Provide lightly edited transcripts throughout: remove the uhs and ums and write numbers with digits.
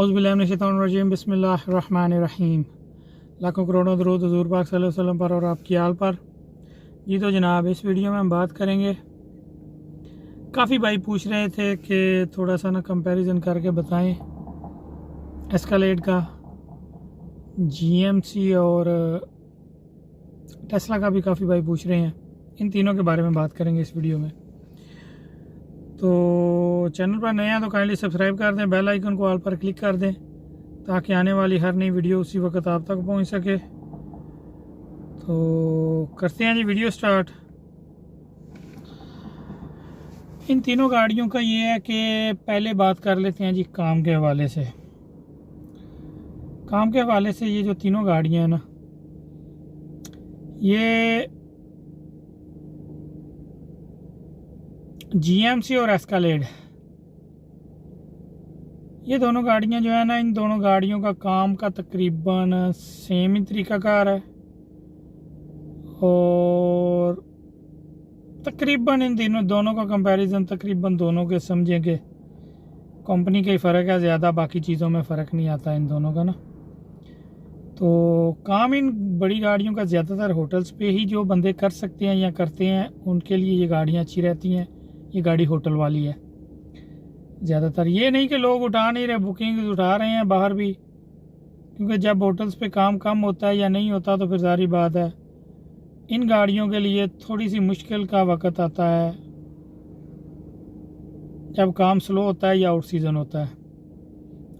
औज़ुबिल्लाहिमिनश्शैतानिर्रजीम बिस्मिल्लाहिर्रहमानिर्रहीम। लाखों करोड़ों दरूद हुज़ूर पाक सल्लल्लाहु अलैहि वसल्लम पर और आपकी आल पर। जी तो जनाब, इस वीडियो में हम बात करेंगे, काफ़ी भाई पूछ रहे थे कि थोड़ा सा ना कंपैरिजन करके बताएं एस्कालेड का, जीएमसी और टेस्ला का भी काफ़ी भाई पूछ रहे हैं। इन तीनों के बारे में बात करेंगे इस वीडियो में। तो चैनल पर नए हैं तो काइंडली सब्सक्राइब कर दें, बेल आइकन को ऑल पर क्लिक कर दें ताकि आने वाली हर नई वीडियो उसी वक्त आप तक पहुंच सके। तो करते हैं जी वीडियो स्टार्ट। इन तीनों गाड़ियों का ये है कि पहले बात कर लेते हैं जी काम के हवाले से। काम के हवाले से ये जो तीनों गाड़ियाँ हैं ना, ये जीएमसी और एस्कालेड, ये दोनों गाड़ियां जो है ना, इन दोनों गाड़ियों का काम का तकरीबन सेम ही तरीक़ाकार है और तकरीबन इन दोनों का कंपैरिजन तकरीबन दोनों के समझेंगे कंपनी का ही फ़र्क है, ज़्यादा बाकी चीज़ों में फ़र्क नहीं आता इन दोनों का ना। तो काम इन बड़ी गाड़ियों का ज़्यादातर होटल्स पे ही जो बंदे कर सकते हैं या करते हैं, उनके लिए ये गाड़ियाँ अच्छी रहती हैं। ये गाड़ी होटल वाली है ज़्यादातर, ये नहीं कि लोग उठा नहीं रहे, बुकिंग उठा रहे हैं बाहर भी, क्योंकि जब होटल्स पे काम कम होता है या नहीं होता तो फिर सारी बात है इन गाड़ियों के लिए थोड़ी सी मुश्किल का वक्त आता है जब काम स्लो होता है या आउट सीज़न होता है।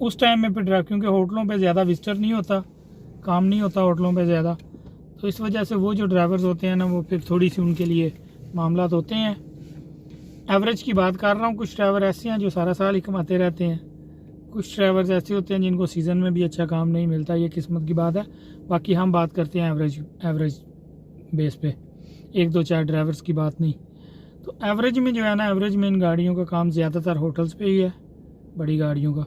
उस टाइम में फिर क्योंकि होटलों पे ज़्यादा विजिटर नहीं होता, काम नहीं होता होटलों पे ज़्यादा, तो इस वजह से वो जो ड्राइवर्स होते हैं ना, वो फिर थोड़ी सी उनके लिए मामला होते हैं। एवरेज की बात कर रहा हूँ, कुछ ड्राइवर ऐसे हैं जो सारा साल ही कमाते रहते हैं, कुछ ड्राइवर्स ऐसे होते हैं जिनको सीज़न में भी अच्छा काम नहीं मिलता, ये किस्मत की बात है। बाकी हम बात करते हैं एवरेज बेस पे, 1-2-4 ड्राइवर्स की बात नहीं। तो एवरेज में जो है ना, एवरेज में इन गाड़ियों का काम ज़्यादातर होटल्स पे ही है, बड़ी गाड़ियों का।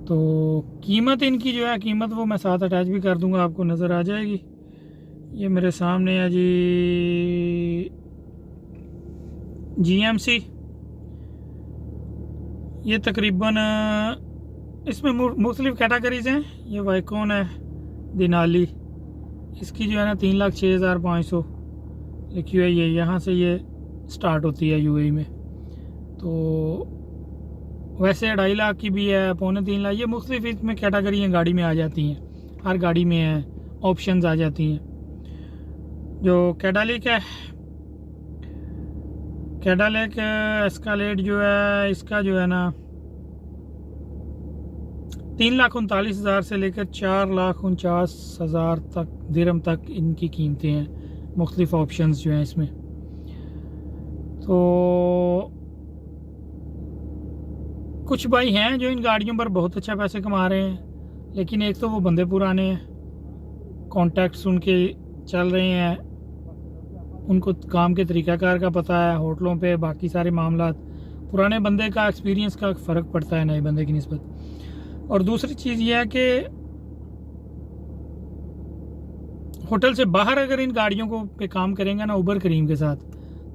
तो कीमत इनकी जो है, कीमत वो मैं साथ अटैच भी कर दूंगा, आपको नज़र आ जाएगी। ये मेरे सामने है जी जीएमसी, ये तकरीबन इसमें मुख्तलिफ कैटेगरीज हैं। ये वाइकॉन है, दिनाली, इसकी जो है ना 3,06,500 लिखी हुई है। ये यहाँ से ये स्टार्ट होती है यूएई में। तो वैसे 2.5 लाख की भी है, 2.25 लाख, ये मुख्तलिफ इसमें कैटेगरी गाड़ी में आ जाती हैं, हर गाड़ी में है ऑप्शंस आ जाती हैं। जो कैडालिक है, कैडालिक एस्कालेड जो है, इसका जो है ना 3,39,000 से लेकर 4,49,000 तक दिरहम तक इनकी कीमतें हैं। मुख्तलिफ ऑप्शंस जो हैं इसमें। तो कुछ भाई हैं जो इन गाड़ियों पर बहुत अच्छा पैसे कमा रहे हैं, लेकिन एक तो वो बंदे पुराने हैं, कॉन्टैक्ट्स उनके चल रहे हैं, उनको काम के तरीक़ाकार का पता है, होटलों पे बाकी सारे मामला, पुराने बंदे का एक्सपीरियंस का फ़र्क पड़ता है नए बंदे की निस्बत। और दूसरी चीज़ ये है कि होटल से बाहर अगर इन गाड़ियों को पे काम करेंगे ना उबर करीम के साथ,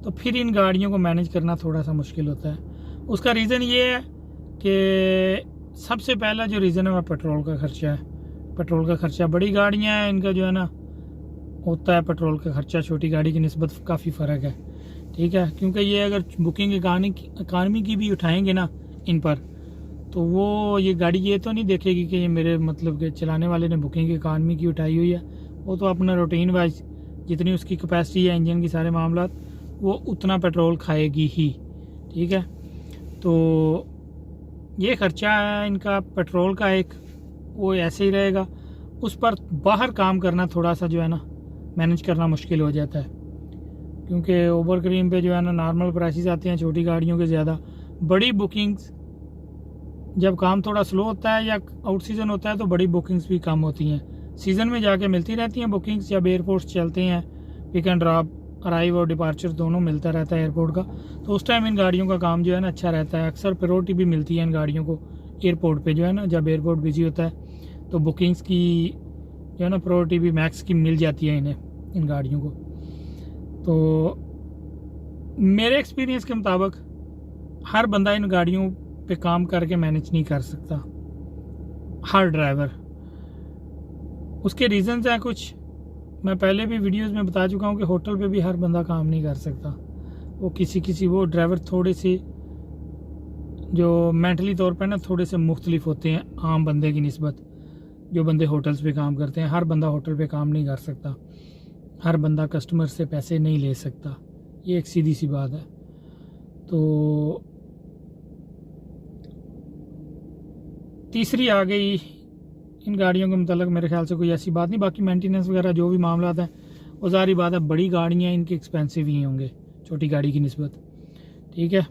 तो फिर इन गाड़ियों को मैनेज करना थोड़ा सा मुश्किल होता है। उसका रीज़न ये है कि सबसे पहला जो रीज़न है वह पेट्रोल का ख़र्चा है। पेट्रोल का ख़र्चा, बड़ी गाड़ियाँ हैं इनका जो है ना होता है पेट्रोल का ख़र्चा छोटी गाड़ी की निस्बत काफ़ी फ़र्क है, ठीक है। क्योंकि ये अगर बुकिंग इकानमी की भी उठाएंगे ना इन पर, तो वो ये गाड़ी ये तो नहीं देखेगी कि ये मेरे मतलब के चलाने वाले ने बुकिंग इकानमी की उठाई हुई है। वो तो अपना रूटीन वाइज जितनी उसकी कैपेसिटी है इंजन की सारे मामला, वो उतना पेट्रोल खाएगी ही, ठीक है। तो ये ख़र्चा है इनका पेट्रोल का, एक वो ऐसे ही रहेगा। उस पर बाहर काम करना थोड़ा सा जो है ना मैनेज करना मुश्किल हो जाता है, क्योंकि उबर करीम पे जो है ना नॉर्मल प्राइसेस आते हैं छोटी गाड़ियों के ज़्यादा। बड़ी बुकिंग्स जब काम थोड़ा स्लो होता है या आउट सीज़न होता है तो बड़ी बुकिंग्स भी कम होती हैं, सीज़न में जाके मिलती रहती हैं बुकिंग्स, जब एयरपोर्ट्स चलते हैं, पिक एंड ड्रॉप, अराइव और डिपार्चर दोनों मिलता रहता है एयरपोर्ट का, तो उस टाइम इन गाड़ियों का काम जो है ना अच्छा रहता है। अक्सर प्रायोरिटी भी मिलती है इन गाड़ियों को एयरपोर्ट पे जो है ना, जब एयरपोर्ट बिजी होता है तो बुकिंग्स की जो है ना प्रायोरिटी भी मैक्स की मिल जाती है इन्हें, इन गाड़ियों को। तो मेरे एक्सपीरियंस के मुताबिक हर बंदा इन गाड़ियों पे काम करके मैनेज नहीं कर सकता, हर ड्राइवर। उसके रीज़न्स हैं कुछ, मैं पहले भी वीडियोस में बता चुका हूँ कि होटल पे भी हर बंदा काम नहीं कर सकता। वो किसी वो ड्राइवर थोड़े से जो मेंटली तौर पर ना थोड़े से मुख्तलिफ होते हैं आम बंदे की निस्बत। जो बंदे होटल्स पे काम करते हैं, हर बंदा होटल पे काम नहीं कर सकता, हर बंदा कस्टमर से पैसे नहीं ले सकता, ये एक सीधी सी बात है। तो तीसरी आ गई इन गाड़ियों के मतलब मेरे ख्याल से कोई ऐसी बात नहीं। बाकी मेंटेनेंस वगैरह जो भी मामला है वो सारी बात है, बड़ी गाड़ियाँ इनके एक्सपेंसिव ही होंगे छोटी गाड़ी की निस्बत, ठीक है।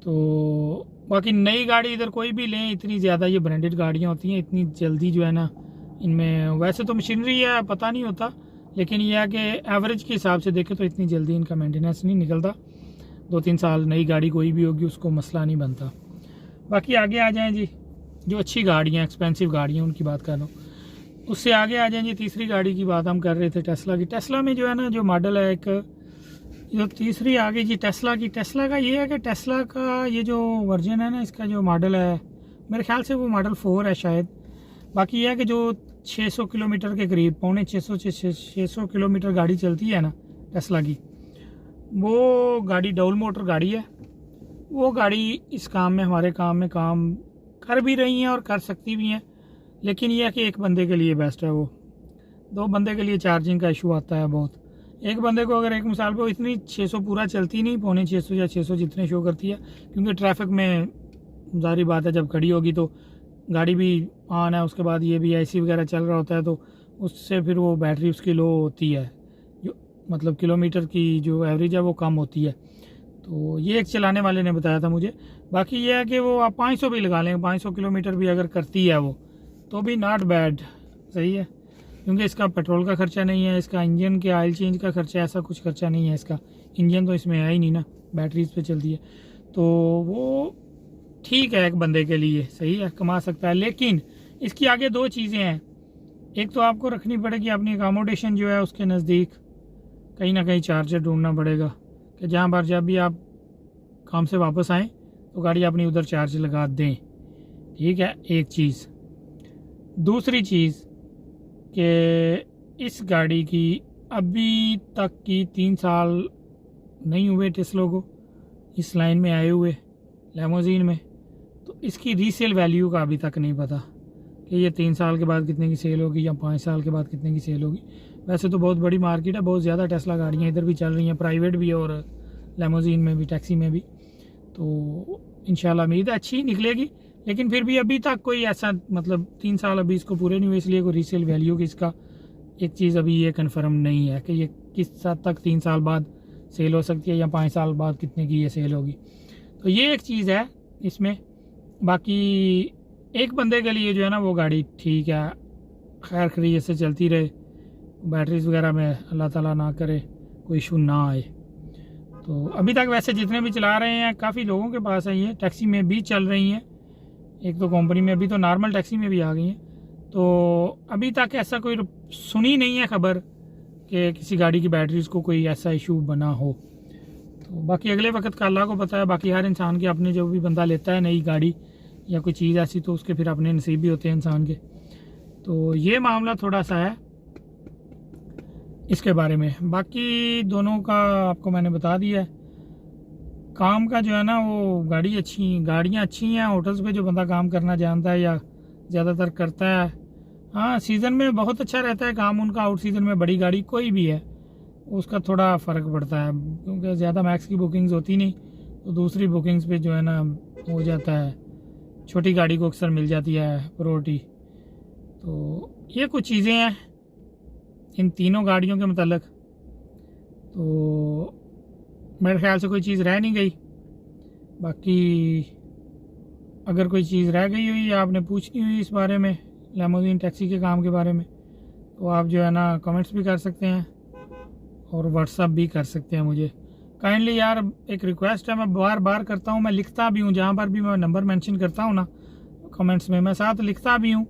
तो बाकी नई गाड़ी इधर कोई भी लें, इतनी ज़्यादा ये ब्रांडेड गाड़ियाँ होती हैं, इतनी जल्दी जो है ना इनमें, वैसे तो मशीनरी है पता नहीं होता, लेकिन यह है कि एवरेज के हिसाब से देखें तो इतनी जल्दी इनका मेंटेनेंस नहीं निकलता। 2-3 साल नई गाड़ी कोई भी होगी उसको मसला नहीं बनता। बाकी आगे आ जाएँ जी, जो अच्छी गाड़ियाँ एक्सपेंसिव गाड़ियाँ उनकी बात कर रहा हूँ। उससे आगे आ जाएँ जी, तीसरी गाड़ी की बात हम कर रहे थे टेस्ला की। टेस्ला में जो है ना जो मॉडल है एक, जो तीसरी आ गई जी टेस्ला की। टेस्ला का ये है कि टेस्ला का ये जो वर्जन है ना, इसका जो मॉडल है मेरे ख्याल से वो मॉडल 4 है शायद। बाकी ये है कि जो 600 किलोमीटर के करीब, 600 किलोमीटर गाड़ी चलती है ना टेस्ला की, वो गाड़ी डबल मोटर गाड़ी है। वो गाड़ी इस काम में, हमारे काम में काम कर भी रही हैं और कर सकती भी हैं, लेकिन यह है कि एक बंदे के लिए बेस्ट है वो। 2 बंदे के लिए चार्जिंग का इशू आता है बहुत। एक बंदे को अगर एक मिसाल पे इतनी 600 पूरा चलती नहीं, 650 या 600 जितने शो करती है, क्योंकि ट्रैफिक में जारी बात है जब खड़ी होगी तो गाड़ी भी ऑन है, उसके बाद ये भी एसी वगैरह चल रहा होता है, तो उससे फिर वो बैटरी उसकी लो होती है, जो मतलब किलोमीटर की जो एवरेज है वो कम होती है। तो ये एक चलाने वाले ने बताया था मुझे। बाकी ये है कि वो आप 500 भी लगा लें, 500 किलोमीटर भी अगर करती है वो तो भी नॉट बैड, सही है, क्योंकि इसका पेट्रोल का खर्चा नहीं है, इसका इंजन के ऑयल चेंज का खर्चा, ऐसा कुछ खर्चा नहीं है इसका। इंजन तो इसमें है ही नहीं ना, बैटरीज पे चलती है, तो वो ठीक है एक बंदे के लिए, सही है, कमा सकता है। लेकिन इसकी आगे 2 चीज़ें हैं। एक तो आपको रखनी पड़ेगी अपनी अकोमोडेशन जो है उसके नज़दीक कहीं ना कहीं चार्जर ढूंढना पड़ेगा, कि जहाँ पर जब भी आप काम से वापस आएँ तो गाड़ी अपनी उधर चार्ज लगा दें, ठीक है, एक चीज़। दूसरी चीज़ कि इस गाड़ी की अभी तक की 3 साल नहीं हुए टेस्ला को इस लाइन में आए हुए लैमोजीन में, तो इसकी रीसेल वैल्यू का अभी तक नहीं पता कि ये 3 साल के बाद कितने की सेल होगी या 5 साल के बाद कितने की सेल होगी। वैसे तो बहुत बड़ी मार्केट है, बहुत ज़्यादा टेस्ला गाड़ियाँ इधर भी चल रही हैं, प्राइवेट भी और लैमोजीन में भी, टैक्सी में भी। तो इंशाल्लाह उम्मीद है अच्छी निकलेगी, लेकिन फिर भी अभी तक कोई ऐसा मतलब 3 साल अभी इसको पूरे नहीं हुए, इसलिए कोई रीसेल वैल्यू की इसका एक चीज़ अभी ये कन्फर्म नहीं है कि ये किस हद तक 3 साल बाद सेल हो सकती है या 5 साल बाद कितने की ये सेल होगी। तो ये एक चीज़ है इसमें। बाकी एक बंदे के लिए जो है ना वो गाड़ी ठीक है, खैर खरीद से चलती रहे, बैटरीज वगैरह में अल्लाह ताला ना करे कोई इशू ना आए। तो अभी तक वैसे जितने भी चला रहे हैं काफ़ी लोगों के पास है, ये टैक्सी में भी चल रही हैं, एक तो कंपनी में, अभी तो नॉर्मल टैक्सी में भी आ गई हैं। तो अभी तक ऐसा कोई सुनी नहीं है खबर कि किसी गाड़ी की बैटरीज को कोई ऐसा इशू बना हो। तो बाकी अगले वक्त का अल्लाह को पता है। बाकी हर इंसान के अपने, जो भी बंदा लेता है नई गाड़ी या कोई चीज़ ऐसी, तो उसके फिर अपने नसीब भी होते हैं इंसान के। तो ये मामला थोड़ा सा है इसके बारे में। बाकी दोनों का आपको मैंने बता दिया है। काम का जो है ना वो गाड़ियाँ अच्छी हैं। होटल्स पे जो बंदा काम करना जानता है या ज़्यादातर करता है, हाँ सीज़न में बहुत अच्छा रहता है काम उनका, आउट सीज़न में बड़ी गाड़ी कोई भी है उसका थोड़ा फ़र्क पड़ता है, क्योंकि ज़्यादा मैक्स की बुकिंग्स होती नहीं, तो दूसरी बुकिंग्स पे जो है ना हो जाता है, छोटी गाड़ी को अक्सर मिल जाती है प्रायोरिटी। तो ये कुछ चीज़ें हैं इन तीनों गाड़ियों के मतलब। तो मेरे ख्याल से कोई चीज़ रह नहीं गई। बाकी अगर कोई चीज़ रह गई हुई या आपने पूछनी हुई इस बारे में, लैमोजीन टैक्सी के काम के बारे में, तो आप जो है ना कमेंट्स भी कर सकते हैं और व्हाट्सअप भी कर सकते हैं मुझे। काइंडली यार एक रिक्वेस्ट है, मैं बार बार करता हूँ, मैं लिखता भी हूँ, जहाँ पर भी मैं नंबर मेंशन करता हूँ ना कमेंट्स में, मैं साथ लिखता भी हूँ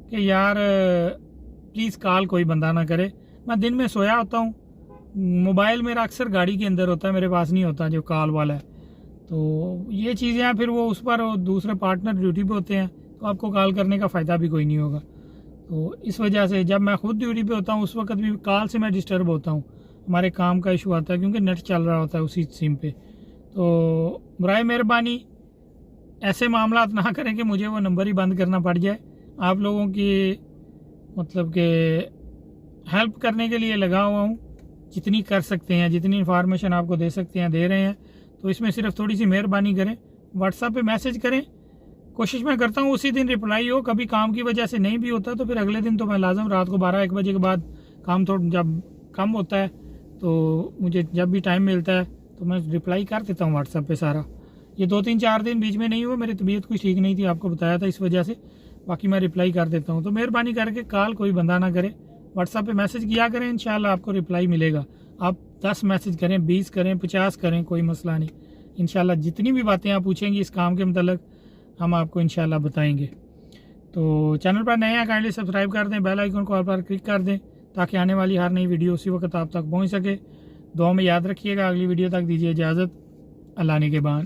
कि यार प्लीज़ कॉल कोई बंदा ना करे। मैं दिन में सोया होता हूँ, मोबाइल मेरा अक्सर गाड़ी के अंदर होता है, मेरे पास नहीं होता जो कॉल वाला है। तो ये चीज़ें हैं, फिर वो उस पर दूसरे पार्टनर ड्यूटी पे होते हैं, तो तो आपको कॉल करने का फ़ायदा भी कोई नहीं होगा। तो इस वजह से जब मैं खुद ड्यूटी पे होता हूँ उस वक्त भी कॉल से मैं डिस्टर्ब होता हूँ, हमारे काम का इशू आता है क्योंकि नेट चल रहा होता है उसी सिम पे। तो बराए मेहरबानी ऐसे मामला ना करें कि मुझे वो नंबर ही बंद करना पड़ जाए। आप लोगों की मतलब कि हेल्प करने के लिए लगा हुआ हूँ, जितनी कर सकते हैं, जितनी इन्फॉर्मेशन आपको दे सकते हैं दे रहे हैं। तो इसमें सिर्फ थोड़ी सी मेहरबानी करें, व्हाट्सएप पे मैसेज करें, कोशिश मैं करता हूँ उसी दिन रिप्लाई हो। कभी काम की वजह से नहीं भी होता तो फिर अगले दिन तो मैं लाजम रात को 12-1 बजे के बाद काम थोड़ा जब कम होता है तो मुझे जब भी टाइम मिलता है तो मैं रिप्लाई कर देता हूँ व्हाट्सएप पे सारा। ये 2-3-4 दिन बीच में नहीं हुआ, मेरी तबीयत कुछ ठीक नहीं थी, आपको बताया था, इस वजह से। बाकी मैं रिप्लाई कर देता हूँ। तो मेहरबानी करके कॉल कोई बंदा ना करे, व्हाट्सएप पे मैसेज किया करें, इंशाल्लाह आपको रिप्लाई मिलेगा। आप 10 मैसेज करें, 20 करें, 50 करें, कोई मसला नहीं। इंशाल्लाह जितनी भी बातें आप पूछेंगी इस काम के मतलब हम आपको इंशाल्लाह बताएंगे। तो चैनल पर नए हैं काइंडली सब्सक्राइब कर दें, बेल आइकन को ऑल पर क्लिक कर दें ताकि आने वाली हर नई वीडियो उसी वक्त आप तक पहुँच सके। दुआ में याद रखिएगा। अगली वीडियो तक दीजिए इजाज़त। अल्लाह ने के बाद।